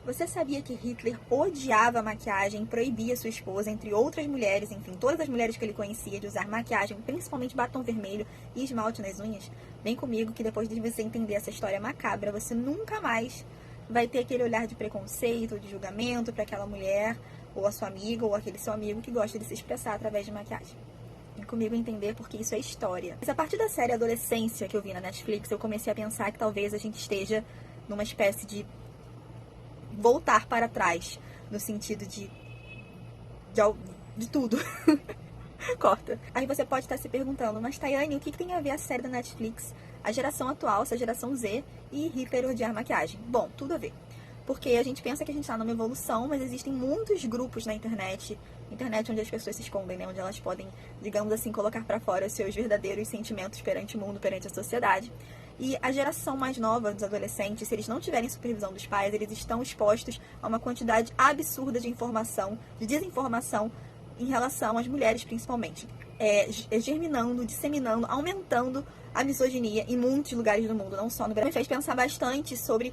Você sabia que Hitler odiava maquiagem, proibia sua esposa, entre outras mulheres, enfim, todas as mulheres que ele conhecia, de usar maquiagem, principalmente batom vermelho e esmalte nas unhas? Vem comigo que depois de você entender essa história macabra, você nunca mais vai ter aquele olhar de preconceito, de julgamento para aquela mulher, ou a sua amiga, ou aquele seu amigo que gosta de se expressar através de maquiagem. Vem comigo entender porque isso é história. Mas a partir da série Adolescência que eu vi na Netflix, eu comecei a pensar que talvez a gente esteja numa espécie de voltar para trás, no sentido de tudo. Corta. Aí você pode estar se perguntando, mas Tayane, o que tem a ver a série da Netflix, a geração atual, essa geração Z, e Hitler odiar maquiagem? Bom, tudo a ver. Porque a gente pensa que a gente está numa evolução, mas existem muitos grupos na internet onde as pessoas se escondem, né? Onde elas podem, digamos assim, colocar para fora os seus verdadeiros sentimentos perante o mundo, perante a sociedade. E a geração mais nova dos adolescentes, se eles não tiverem supervisão dos pais, eles estão expostos a uma quantidade absurda de informação, de desinformação em relação às mulheres, principalmente. Germinando, disseminando, aumentando a misoginia em muitos lugares do mundo, não só no Brasil. Me fez pensar bastante sobre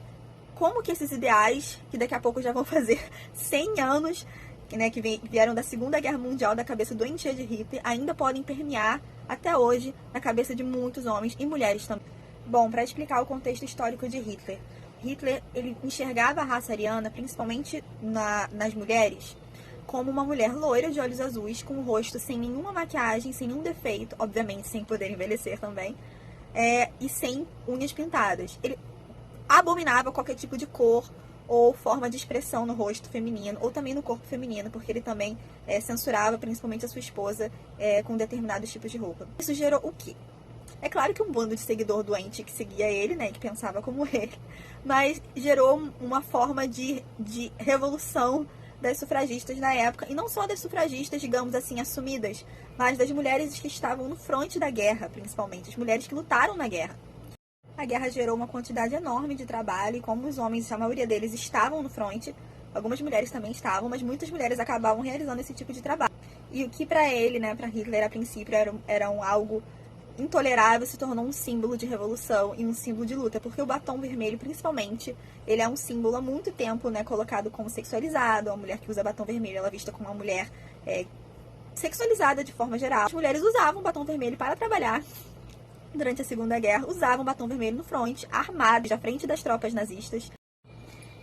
como que esses ideais, que daqui a pouco já vão fazer 100 anos, né, que vieram da Segunda Guerra Mundial, da cabeça doentia de Hitler, ainda podem permear até hoje na cabeça de muitos homens e mulheres também. Bom, para explicar o contexto histórico de Hitler, ele enxergava a raça ariana, principalmente nas mulheres, como uma mulher loira de olhos azuis, com o rosto sem nenhuma maquiagem, sem nenhum defeito, obviamente sem poder envelhecer também, e sem unhas pintadas. Ele abominava qualquer tipo de cor ou forma de expressão no rosto feminino, ou também no corpo feminino, porque ele também censurava principalmente a sua esposa com determinados tipos de roupa. Isso gerou o quê? É claro que um bando de seguidor doente que seguia ele, né, que pensava como ele, mas gerou uma forma de revolução das sufragistas na época, e não só das sufragistas, digamos assim, assumidas, mas das mulheres que estavam no fronte da guerra, principalmente, as mulheres que lutaram na guerra. A guerra gerou uma quantidade enorme de trabalho, e como os homens, a maioria deles estavam no fronte, algumas mulheres também estavam, mas muitas mulheres acabavam realizando esse tipo de trabalho. E o que para ele, né, para Hitler, a princípio era algo intolerável, se tornou um símbolo de revolução e um símbolo de luta, porque o batom vermelho, principalmente, ele é um símbolo há muito tempo, né, colocado como sexualizado. A mulher que usa batom vermelho, ela é vista como uma mulher sexualizada de forma geral. As mulheres usavam batom vermelho para trabalhar durante a Segunda Guerra, usavam batom vermelho no fronte, armados, à frente das tropas nazistas.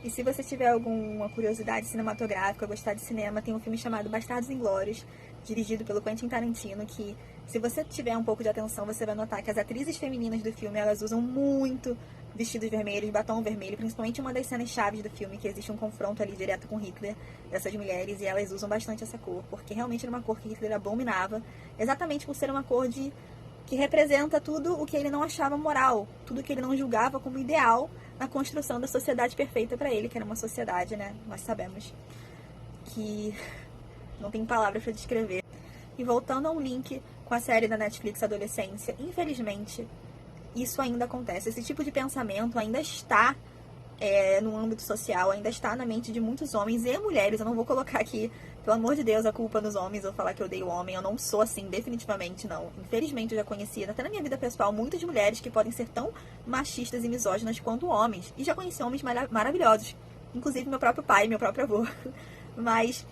E se você tiver alguma curiosidade cinematográfica, gostar de cinema, tem um filme chamado Bastardos Inglórios, dirigido pelo Quentin Tarantino, que, se você tiver um pouco de atenção, você vai notar que as atrizes femininas do filme, elas usam muito vestidos vermelhos, batom vermelho, principalmente uma das cenas chaves do filme, que existe um confronto ali direto com Hitler, dessas mulheres, e elas usam bastante essa cor, porque realmente era uma cor que Hitler abominava, exatamente por ser uma cor que representa tudo o que ele não achava moral, tudo que ele não julgava como ideal na construção da sociedade perfeita para ele, que era uma sociedade, né, nós sabemos, que não tem palavras para descrever. E voltando a um link com a série da Netflix Adolescência, infelizmente, isso ainda acontece. Esse tipo de pensamento ainda está no âmbito social, ainda está na mente de muitos homens e mulheres. Eu não vou colocar aqui, pelo amor de Deus, a culpa nos homens ou falar que eu odeio homem. Eu não sou assim, definitivamente não. Infelizmente, eu já conheci, até na minha vida pessoal, muitas mulheres que podem ser tão machistas e misóginas quanto homens. E já conheci homens maravilhosos, inclusive meu próprio pai, meu próprio avô. Mas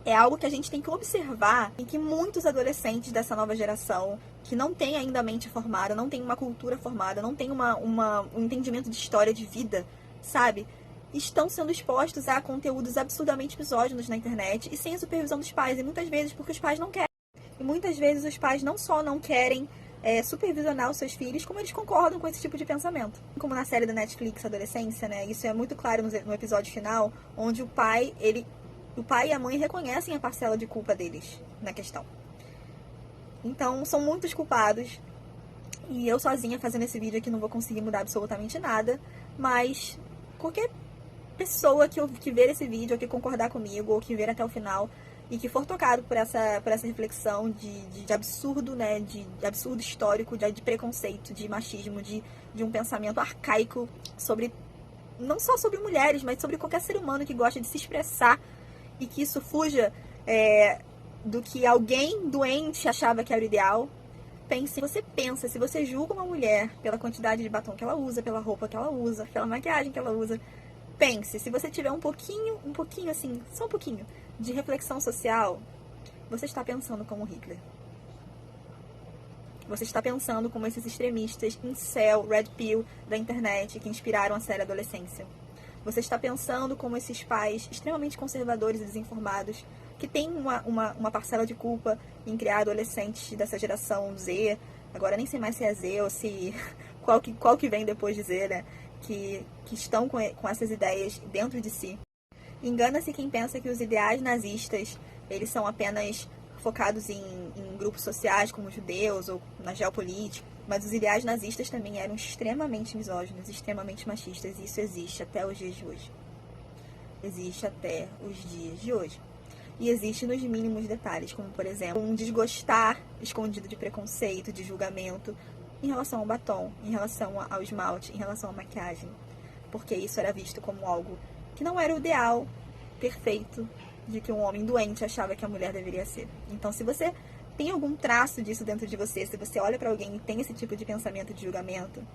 é algo que a gente tem que observar, em que muitos adolescentes dessa nova geração, que não tem ainda a mente formada, não tem uma cultura formada, não tem um entendimento de história de vida, sabe? Estão sendo expostos a conteúdos absurdamente misóginos na internet e sem a supervisão dos pais, e muitas vezes porque os pais não querem. E muitas vezes os pais não só não querem supervisionar os seus filhos, como eles concordam com esse tipo de pensamento. Como na série da Netflix Adolescência, né? Isso é muito claro no episódio final, onde o pai e a mãe reconhecem a parcela de culpa deles na questão. Então, são muitos culpados. E eu sozinha fazendo esse vídeo aqui não vou conseguir mudar absolutamente nada. Mas qualquer pessoa que ver esse vídeo, ou que concordar comigo, ou que ver até o final, e que for tocado por essa reflexão de absurdo, né? De absurdo histórico, de preconceito, de machismo, de um pensamento arcaico sobre, não só sobre mulheres, mas sobre qualquer ser humano que gosta de se expressar, e que isso fuja do que alguém doente achava que era o ideal. Se você julga uma mulher pela quantidade de batom que ela usa, pela roupa que ela usa, pela maquiagem que ela usa, pense, se você tiver um pouquinho assim, só um pouquinho, de reflexão social, você está pensando como Hitler. Você está pensando como esses extremistas incel, red pill da internet que inspiraram a série Adolescência. Você está pensando como esses pais extremamente conservadores e desinformados que têm uma parcela de culpa em criar adolescentes dessa geração Z. Agora nem sei mais se é Z ou se qual que vem depois de Z, né? Que estão com essas ideias dentro de si. Engana-se quem pensa que os ideais nazistas eles são apenas focados em grupos sociais como judeus ou na geopolítica, mas os ideais nazistas também eram extremamente misóginos, extremamente machistas, e isso existe até os dias de hoje. Existe até os dias de hoje. E existe nos mínimos detalhes, como por exemplo, um desgostar escondido de preconceito, de julgamento, em relação ao batom, em relação ao esmalte, em relação à maquiagem. Porque isso era visto como algo que não era o ideal perfeito de que um homem doente achava que a mulher deveria ser. Então, se você tem algum traço disso dentro de você, se você olha para alguém e tem esse tipo de pensamento de julgamento,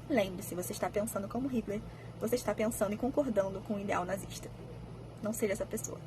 lembre-se, você está pensando como Hitler, você está pensando e concordando com o ideal nazista. Não seja essa pessoa.